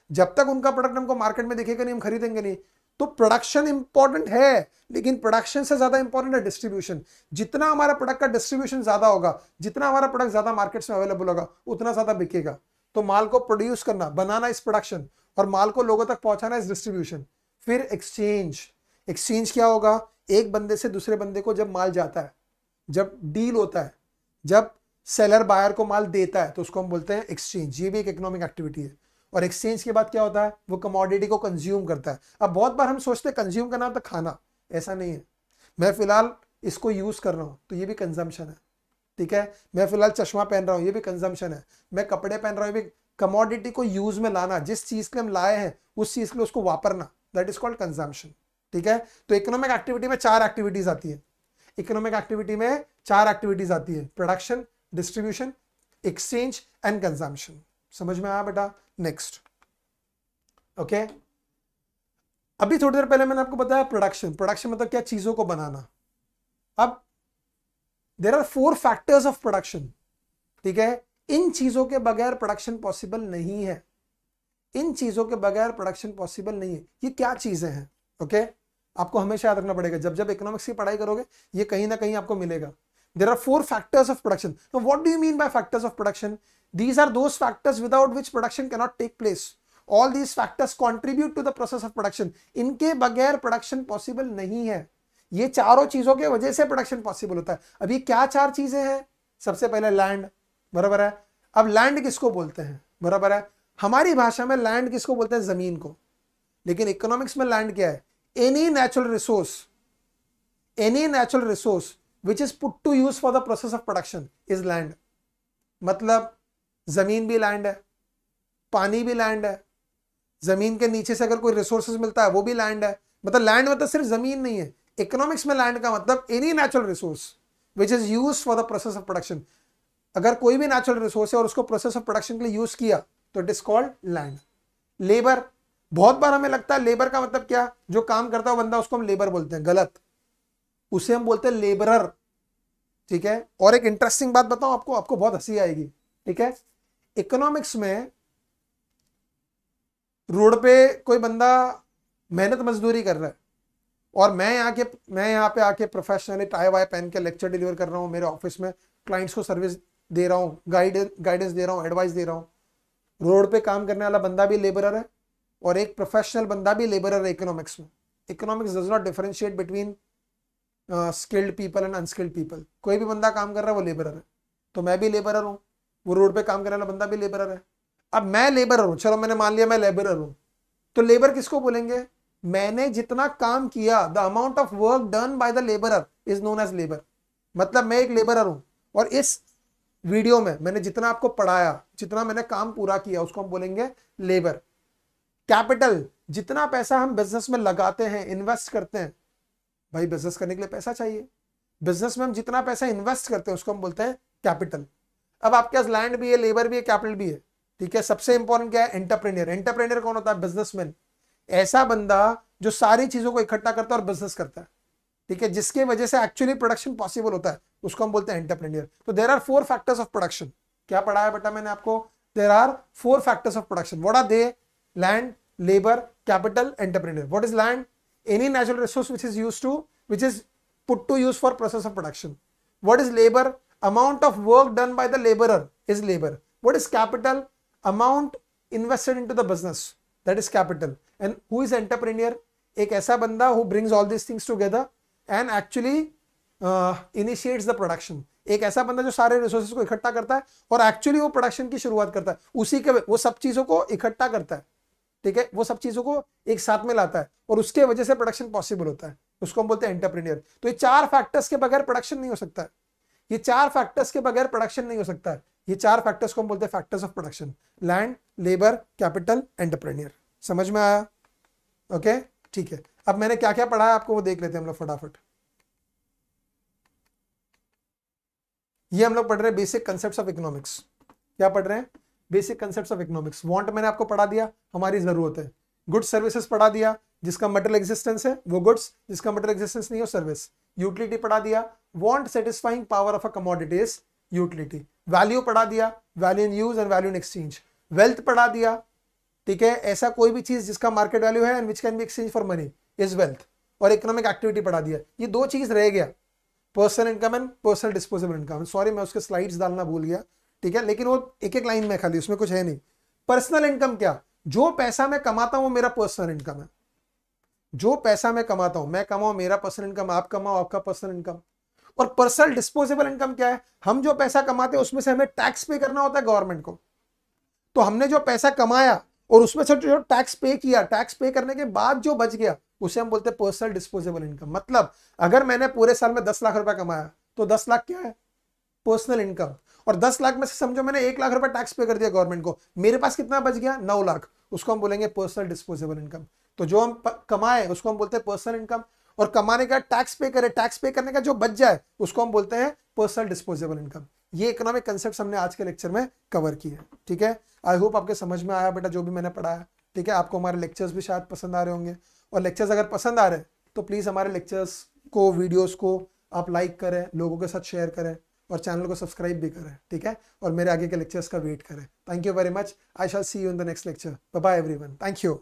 Speaker 1: जब तक उनका प्रोडक्ट हमको मार्केट में दिखेगा नहीं, हम खरीदेंगे नहीं। तो प्रोडक्शन इंपॉर्टेंट है, लेकिन प्रोडक्शन से ज्यादा इंपॉर्टेंट है डिस्ट्रीब्यूशन। जितना हमारा प्रोडक्ट का डिस्ट्रीब्यूशन ज्यादा होगा, जितना हमारा प्रोडक्ट ज्यादा मार्केट्स में अवेलेबल होगा, उतना ज्यादा बिकेगा। तो माल को प्रोड्यूस करना, बनाना इस प्रोडक्शन, और माल को लोगों तक पहुंचाना इस डिस्ट्रीब्यूशन। फिर एक्सचेंज। एक्सचेंज क्या होगा? एक बंदे से दूसरे बंदे को जब माल जाता है, जब डील होता है, जब सेलर बायर को माल देता है, तो उसको हम बोलते हैं एक्सचेंज। ये भी एक इकोनॉमिक एक्टिविटी है। और एक्सचेंज के बाद क्या होता है, वो कमोडिटी को कंज्यूम करता है। अब बहुत बार हम सोचते हैं कंज्यूम करना तो खाना, ऐसा नहीं है। मैं फिलहाल इसको यूज कर रहा हूं तो ये भी कंजम्पशन है, ठीक है। मैं फिलहाल चश्मा पहन रहा हूं, ये भी कंजम्पशन है। मैं कपड़े पहन रहा हूं, ये भी कमोडिटी को यूज में लाना, जिस चीज के हम लाए हैं उस चीज के लिए उसको वापरना, दैट इज कॉल्ड कंजम्पशन, ठीक है। तो इकोनॉमिक एक्टिविटी में 4 एक्टिविटीज आती है। इकोनॉमिक एक्टिविटी में 4 एक्टिविटीज आती है, production, distribution, exchange and consumption. समझ में आया बेटा? Next, okay. अभी थोड़ी देर पहले मैंने आपको बताया प्रोडक्शन। प्रोडक्शन मतलब क्या, चीजों को बनाना। अब there are 4 factors of production, ठीक है। इन चीजों के बगैर प्रोडक्शन पॉसिबल नहीं है, इन चीजों के बगैर प्रोडक्शन पॉसिबल नहीं है। ये क्या चीजें हैं, ओके। आपको हमेशा याद रखना पड़ेगा, जब जब इकोनॉमिक्स की पढ़ाई करोगे ये कहीं ना कहीं आपको मिलेगा। There are 4 factors of production. What do you mean by factors of production? These are those factors without which production cannot take place. All these factors contribute to the process of production. इनके बगैर production possible नहीं है। ये चारों चीजों के वजह से प्रोडक्शन पॉसिबल होता है। अब ये क्या 4 चीजें हैं? सबसे पहले लैंड, बराबर है। अब लैंड किसको बोलते हैं, बराबर है। हमारी भाषा में लैंड किसको बोलते हैं? जमीन को। लेकिन इकोनॉमिक्स में लैंड क्या है? Any natural resource which is put to use for the process of production is land. मतलब जमीन भी लैंड है, पानी भी लैंड है, जमीन के नीचे से अगर कोई रिसोर्सेज मिलता है वो भी लैंड है। मतलब लैंड मतलब सिर्फ जमीन नहीं है। इकोनॉमिक्स में लैंड का मतलब any natural resource which is use for the process of production. अगर कोई भी नेचुरल रिसोर्स है और उसको प्रोसेस ऑफ प्रोडक्शन के लिए यूज किया तो it is called land. Labour, बहुत बार हमें लगता है लेबर का मतलब क्या, जो काम करता है बंदा उसको हम लेबर बोलते हैं, गलत। उसे हम बोलते हैं लेबरर, ठीक है। और एक इंटरेस्टिंग बात बताऊं आपको, आपको बहुत हंसी आएगी, ठीक है। इकोनॉमिक्स में रोड पे कोई बंदा मेहनत मजदूरी कर रहा है और मैं यहाँ पे आके प्रोफेशनली टाई वाई पहन के लेक्चर डिलीवर कर रहा हूँ, मेरे ऑफिस में क्लाइंट्स को सर्विस दे रहा हूँ, गाइडेंस दे रहा हूँ, एडवाइस दे रहा हूँ। रोड पे काम करने वाला बंदा भी लेबरर है और एक प्रोफेशनल बंदा भी लेबरर है इकोनॉमिक्स में। Economics does not differentiate between skilled people and unskilled people. कोई भी बंदा काम कर रहा है वो लेबरर है, तो मैं भी लेबरर हूँ, वो रोड पे काम करने वाला बंदा भी लेबरर है। अब मैं लेबरर हूं, चलो मैंने मान लिया मैं लेबरर हूं, तो लेबर किसको बोलेंगे? मैंने जितना काम किया, the amount of work done by the labourer is known as labour. मतलब मैं एक लेबरर हूं और इस वीडियो में मैंने जितना आपको पढ़ाया, जितना मैंने काम पूरा किया, उसको हम बोलेंगे लेबर। कैपिटल, जितना पैसा हम बिजनेस में लगाते हैं, इन्वेस्ट करते हैं, भाई बिजनेस करने के लिए पैसा चाहिए, बिजनेस में हम जितना पैसा इन्वेस्ट करते हैं उसको हम बोलते हैं कैपिटल। अब आपके पास लैंड भी है, लेबर भी है, कैपिटल भी है, ठीक है। सबसे इंपॉर्टेंट क्या है? एंटरप्रेन्योर। एंटरप्रेन्योर कौन होता है? बिजनेसमैन। ऐसा बंदा जो सारी चीजों को इकट्ठा करता है और बिजनेस करता है, ठीक है, जिसके वजह से एक्चुअली प्रोडक्शन पॉसिबल होता है, उसको हम बोलते हैं एंटरप्रेन्योर। तो there are 4 factors of production. क्या पढ़ाया बेटा मैंने आपको? There are 4 factors of production. What are they? Land, labour, capital, entrepreneur. What is land? Any natural resource which is put to use for process of production. What is labor? Amount of work done by the laborer is labor. What is capital? Amount invested into the business, that is capital. And who is entrepreneur? एक ऐसा बंदा who brings all these things together and actually initiates the production. एक ऐसा बंदा जो सारे resources को इकट्ठा करता है और एक्चुअली वो प्रोडक्शन की शुरुआत करता है, उसी के वो सब चीजों को इकट्ठा करता है, ठीक है, वो सब चीजों को एक साथ में लाता है और उसके वजह से प्रोडक्शन पॉसिबल होता है, उसको हम बोलते हैं एंटरप्रेन्योर। तो ये 4 फैक्टर्स के बगैर प्रोडक्शन नहीं हो सकता है, ये 4 फैक्टर्स के बगैर प्रोडक्शन नहीं हो सकता है। ये 4 फैक्टर्स को हम बोलते हैं factors of production, land, labour, capital, entrepreneur. समझ में आया? ओके, ठीक है। अब मैंने क्या क्या पढ़ा है आपको वो देख लेते हैं हम लोग फटाफट। ये हम लोग पढ़ रहे हैं बेसिक कंसेप्ट्स ऑफ इकोनॉमिक्स। क्या पढ़ रहे हैं? Basic concepts of economics. Want मैंने आपको पढ़ा दिया, हमारी जरूरत है। गुड्स सर्विसेज पढ़ा दिया, जिसका मटेरियल एग्जिस्टेंस है वो गुड्स, जिसका मटेरियल एग्जिस्टेंस नहीं हो सर्विस। यूटिलिटी पढ़ा दिया, want satisfying power of a commodity is utility. Value पढ़ा दिया, value in use and value in exchange. Wealth पढ़ा दिया, ठीक है, ऐसा कोई भी चीज जिसका मार्केट वैल्यू है and which can be exchange for money is wealth. और इकोनॉमिक एक्टिविटी पढ़ा दिया। ये 2 चीज रह गया, personal income and personal disposable income. Sorry मैं उसके स्लाइड्स डालना भूल गया, ठीक है, लेकिन वो एक एक लाइन में खाली, उसमें कुछ है नहीं। पर्सनल इनकम क्या? जो पैसा मैं कमाता हूं वो मेरा पर्सनल इनकम है। जो पैसा मैं कमाता हूं, मैं कमाऊं मेरा पर्सनल इनकम, आप कमाओ आपका पर्सनल इनकम। और पर्सनल डिस्पोजेबल इनकम क्या है? हम जो पैसा कमाते हैं उसमें से हमें टैक्स पे करना होता है गवर्नमेंट को। तो हमने जो पैसा कमाया और उसमें से जो टैक्स पे किया, टैक्स पे करने के बाद जो बच गया उसे हम बोलते हैं पर्सनल डिस्पोजेबल इनकम। मतलब अगर मैंने पूरे साल में 10 लाख रुपए कमाया तो 10 लाख क्या है, पर्सनल इनकम। और 10 लाख में से समझो मैंने 1 लाख रुपए टैक्स पे कर दिया गवर्नमेंट को, मेरे पास कितना बच गया, 9 लाख, उसको हम बोलेंगे पर्सनल डिस्पोजेबल इनकम। तो जो हम कमाए उसको हम बोलते हैं पर्सनल इनकम, और कमाने का टैक्स पे करे, टैक्स पे करने का जो बच जाए उसको हम बोलते हैं पर्सनल डिस्पोजेबल इनकम। ये इकोनॉमिक कंसेप्ट हमने आज के लेक्चर में कवर किए। ठीक है, आई होप आपके समझ में आया बेटा जो भी मैंने पढ़ाया। ठीक है, आपको हमारे लेक्चर्स भी शायद पसंद आ रहे होंगे, और लेक्चर्स अगर पसंद आ रहे हैं तो प्लीज़ हमारे लेक्चर्स को, वीडियोस को आप लाइक करें, लोगों के साथ शेयर करें, और चैनल को सब्सक्राइब भी करें। ठीक है, और मेरे आगे के लेक्चर्स का वेट करें। Thank you very much. I shall see you in the next lecture. Bye bye everyone, thank you.